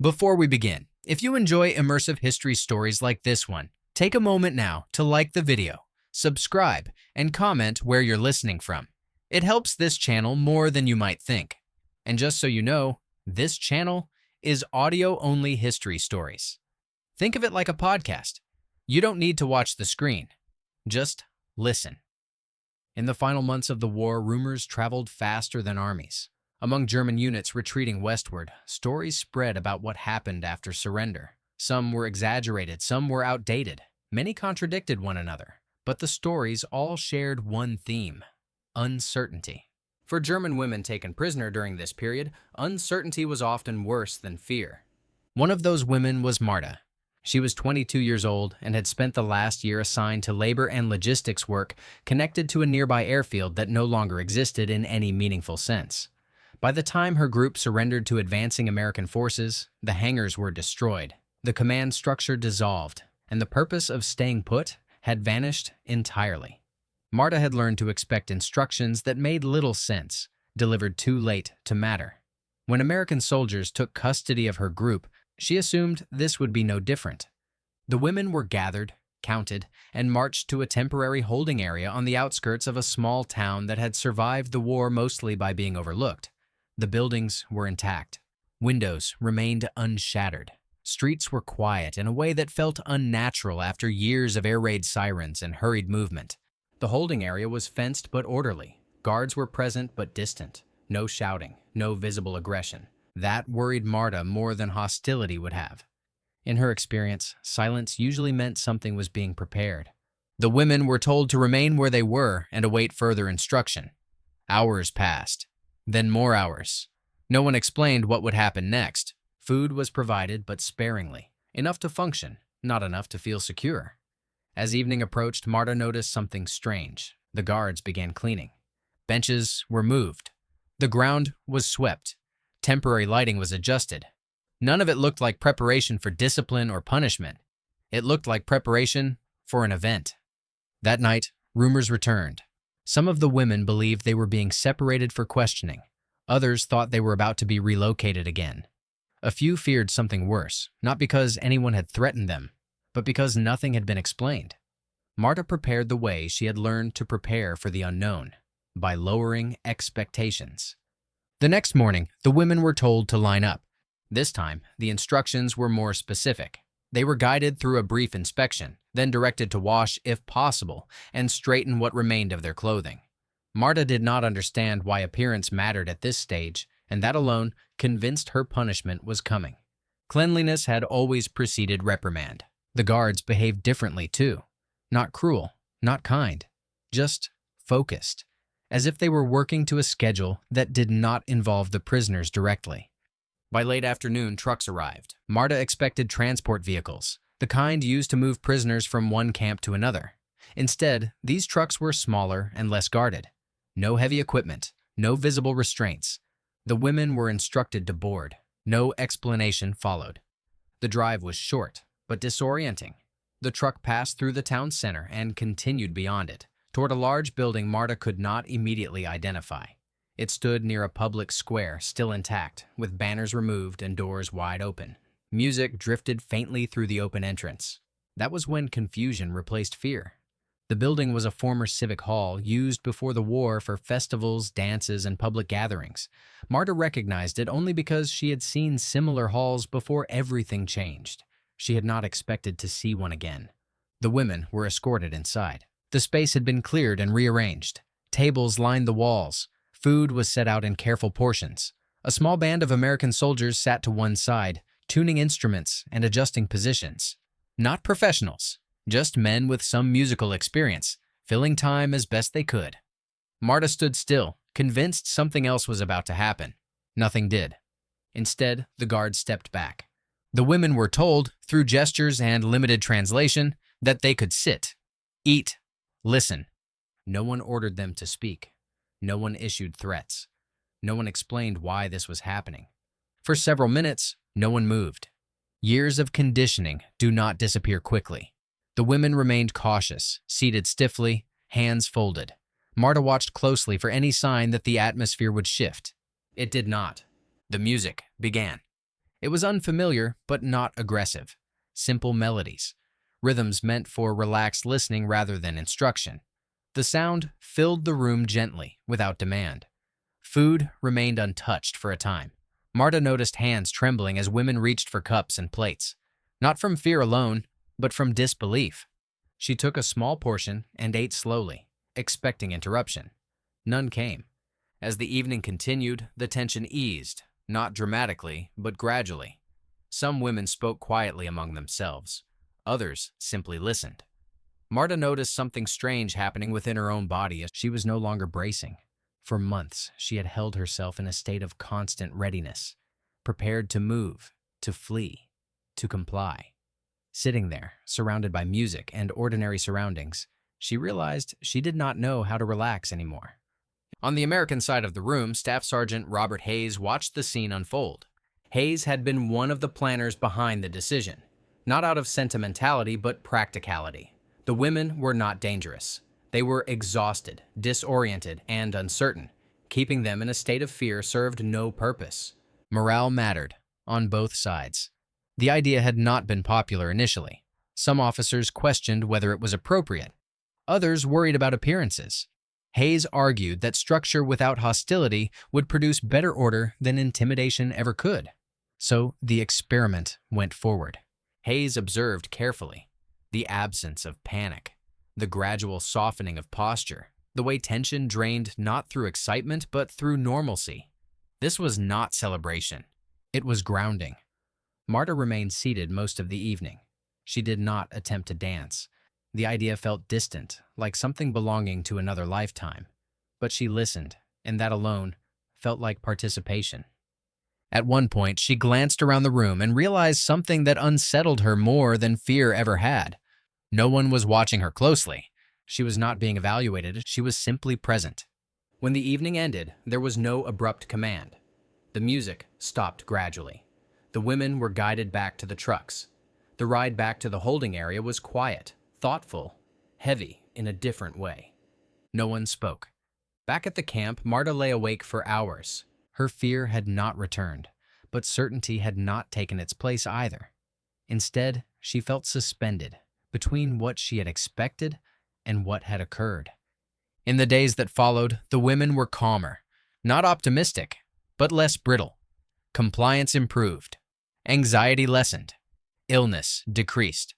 Before we begin, if you enjoy immersive history stories like this one, take a moment now to like the video, subscribe, and comment where you're listening from. It helps this channel more than you might think. And just so you know, this channel is audio-only history stories. Think of it like a podcast. You don't need to watch the screen. Just listen. In the final months of the war, rumors traveled faster than armies. Among German units retreating westward, stories spread about what happened after surrender. Some were exaggerated, some were outdated. Many contradicted one another, but the stories all shared one theme: uncertainty. For German women taken prisoner during this period, uncertainty was often worse than fear. One of those women was Marta. She was 22 years old and had spent the last year assigned to labor and logistics work connected to a nearby airfield that no longer existed in any meaningful sense. By the time her group surrendered to advancing American forces, the hangars were destroyed, the command structure dissolved, and the purpose of staying put had vanished entirely. Marta had learned to expect instructions that made little sense, delivered too late to matter. When American soldiers took custody of her group, she assumed this would be no different. The women were gathered, counted, and marched to a temporary holding area on the outskirts of a small town that had survived the war mostly by being overlooked. The buildings were intact. Windows remained unshattered. Streets were quiet in a way that felt unnatural after years of air raid sirens and hurried movement. The holding area was fenced but orderly. Guards were present but distant. No shouting, no visible aggression. That worried Marta more than hostility would have. In her experience, silence usually meant something was being prepared. The women were told to remain where they were and await further instruction. Hours passed. Then more hours. No one explained what would happen next. Food was provided, but sparingly. Enough to function, not enough to feel secure. As evening approached, Marta noticed something strange. The guards began cleaning. Benches were moved. The ground was swept. Temporary lighting was adjusted. None of it looked like preparation for discipline or punishment. It looked like preparation for an event. That night, rumors returned. Some of the women believed they were being separated for questioning. Others thought they were about to be relocated again. A few feared something worse, not because anyone had threatened them, but because nothing had been explained. Marta prepared the way she had learned to prepare for the unknown, by lowering expectations. The next morning, the women were told to line up. This time, the instructions were more specific. They were guided through a brief inspection, then directed to wash if possible and straighten what remained of their clothing. Marta did not understand why appearance mattered at this stage, and that alone convinced her punishment was coming. Cleanliness had always preceded reprimand. The guards behaved differently too. Not cruel, not kind, just focused, as if they were working to a schedule that did not involve the prisoners directly. By late afternoon, trucks arrived. Marta expected transport vehicles, the kind used to move prisoners from one camp to another. Instead, these trucks were smaller and less guarded. No heavy equipment, no visible restraints. The women were instructed to board. No explanation followed. The drive was short, but disorienting. The truck passed through the town center and continued beyond it, toward a large building Marta could not immediately identify. It stood near a public square, still intact, with banners removed and doors wide open. Music drifted faintly through the open entrance. That was when confusion replaced fear. The building was a former civic hall used before the war for festivals, dances, and public gatherings. Marta recognized it only because she had seen similar halls before everything changed. She had not expected to see one again. The women were escorted inside. The space had been cleared and rearranged. Tables lined the walls. Food was set out in careful portions. A small band of American soldiers sat to one side, tuning instruments and adjusting positions. Not professionals, just men with some musical experience, filling time as best they could. Marta stood still, convinced something else was about to happen. Nothing did. Instead, the guards stepped back. The women were told, through gestures and limited translation, that they could sit, eat, listen. No one ordered them to speak. No one issued threats. No one explained why this was happening. For several minutes, no one moved. Years of conditioning do not disappear quickly. The women remained cautious, seated stiffly, hands folded. Marta watched closely for any sign that the atmosphere would shift. It did not. The music began. It was unfamiliar, but not aggressive. Simple melodies, rhythms meant for relaxed listening rather than instruction. The sound filled the room gently, without demand. Food remained untouched for a time. Marta noticed hands trembling as women reached for cups and plates, not from fear alone, but from disbelief. She took a small portion and ate slowly, expecting interruption. None came. As the evening continued, the tension eased, not dramatically, but gradually. Some women spoke quietly among themselves. Others simply listened. Marta noticed something strange happening within her own body as she was no longer bracing. For months, she had held herself in a state of constant readiness, prepared to move, to flee, to comply. Sitting there, surrounded by music and ordinary surroundings, she realized she did not know how to relax anymore. On the American side of the room, Staff Sergeant Robert Hayes watched the scene unfold. Hayes had been one of the planners behind the decision, not out of sentimentality but practicality. The women were not dangerous. They were exhausted, disoriented, and uncertain. Keeping them in a state of fear served no purpose. Morale mattered, on both sides. The idea had not been popular initially. Some officers questioned whether it was appropriate. Others worried about appearances. Hayes argued that structure without hostility would produce better order than intimidation ever could. So the experiment went forward. Hayes observed carefully the absence of panic, the gradual softening of posture, the way tension drained not through excitement but through normalcy. This was not celebration. It was grounding. Marta remained seated most of the evening. She did not attempt to dance. The idea felt distant, like something belonging to another lifetime. But she listened, and that alone felt like participation. At one point, she glanced around the room and realized something that unsettled her more than fear ever had. No one was watching her closely. She was not being evaluated, she was simply present. When the evening ended, there was no abrupt command. The music stopped gradually. The women were guided back to the trucks. The ride back to the holding area was quiet, thoughtful, heavy in a different way. No one spoke. Back at the camp, Marta lay awake for hours. Her fear had not returned, but certainty had not taken its place either. Instead, she felt suspended between what she had expected and what had occurred. In the days that followed, the women were calmer, not optimistic, but less brittle. Compliance improved. Anxiety lessened. Illness decreased.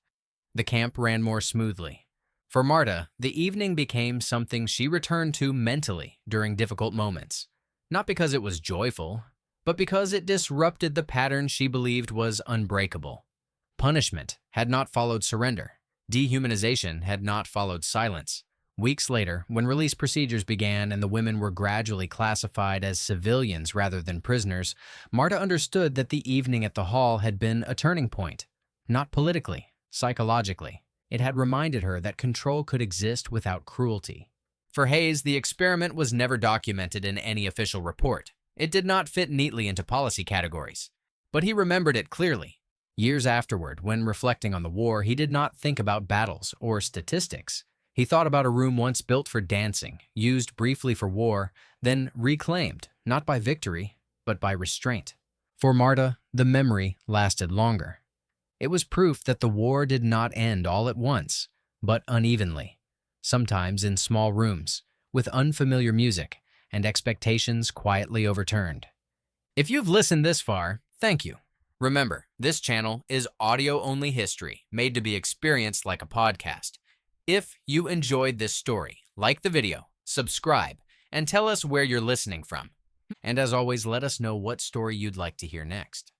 The camp ran more smoothly. For Marta, the evening became something she returned to mentally during difficult moments. Not because it was joyful, but because it disrupted the pattern she believed was unbreakable. Punishment had not followed surrender. Dehumanization had not followed silence. Weeks later, when release procedures began and the women were gradually classified as civilians rather than prisoners, Marta understood that the evening at the hall had been a turning point. Not politically, psychologically. It had reminded her that control could exist without cruelty. For Hayes, the experiment was never documented in any official report. It did not fit neatly into policy categories. But he remembered it clearly. Years afterward, when reflecting on the war, he did not think about battles or statistics. He thought about a room once built for dancing, used briefly for war, then reclaimed, not by victory, but by restraint. For Marta, the memory lasted longer. It was proof that the war did not end all at once, but unevenly, sometimes in small rooms, with unfamiliar music and expectations quietly overturned. If you've listened this far, thank you. Remember, this channel is audio-only history, made to be experienced like a podcast. If you enjoyed this story, like the video, subscribe, and tell us where you're listening from. And as always, let us know what story you'd like to hear next.